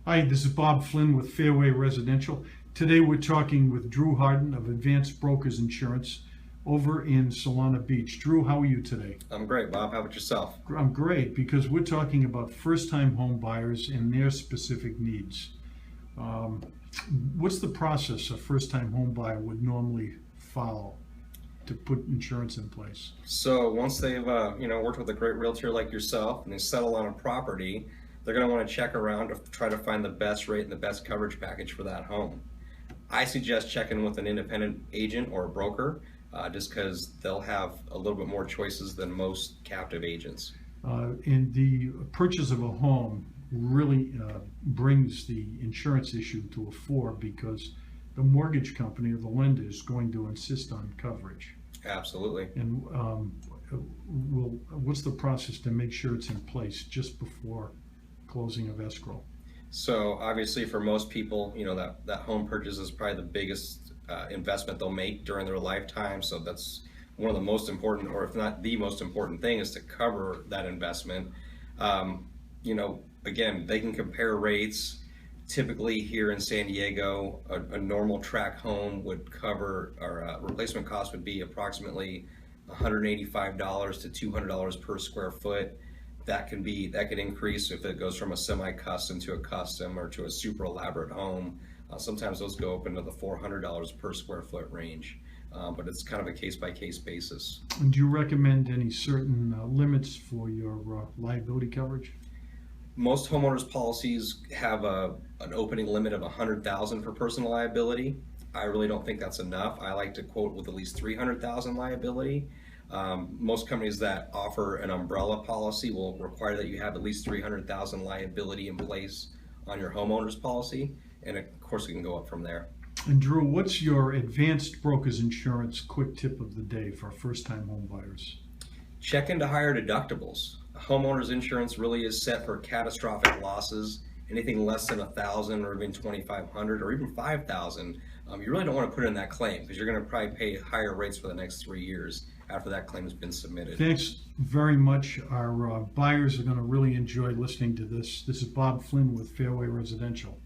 Hi, this is Bob Flynn with Fairway Residential. Today we're talking with Drew Hardin of Advanced Brokers Insurance over in Solana Beach. Drew, how are you today? I'm great, Bob. How about yourself? I'm great because we're talking about first-time home buyers and their specific needs. Um, what's the process a first-time home buyer would normally follow to put insurance in place? So once they've worked with a great realtor like yourself and they settle on a property, they're going to want to check around to try to find the best rate and the best coverage package for that home. I suggest checking with an independent agent or a broker, just because they'll have a little bit more choices than most captive agents. And the purchase of a home really brings the insurance issue to a fore because the mortgage company or the lender is going to insist on coverage. Absolutely. And what's the process to make sure it's in place just before closing of escrow? So obviously for most people, that home purchase is probably the biggest investment they'll make during their lifetime. So that's one of the most important, or if not the most important thing, is to cover that investment. Again, they can compare rates. Typically here in San Diego, a normal tract home would cover, or replacement cost would be approximately $185 to $200 per square foot. That could increase if it goes from a semi-custom to a custom or to a super elaborate home. Sometimes those go up into the $400 per square foot range, but it's kind of a case-by-case basis. And do you recommend any certain limits for your liability coverage? Most homeowners policies have an opening limit of $100,000 for personal liability. I really don't think that's enough. I like to quote with at least $300,000 liability. Most companies that offer an umbrella policy will require that you have at least $300,000 liability in place on your homeowner's policy, and of course it can go up from there. And Drew, what's your Advanced Brokers Insurance quick tip of the day for first-time home buyers? Check into higher deductibles. Homeowners insurance really is set for catastrophic losses. Anything less than $1,000 or even $2,500 or even $5,000, you really don't want to put in that claim because you're going to probably pay higher rates for the next 3 years after that claim has been submitted. Thanks very much. Our buyers are going to really enjoy listening to this. This is Bob Flynn with Fairway Residential.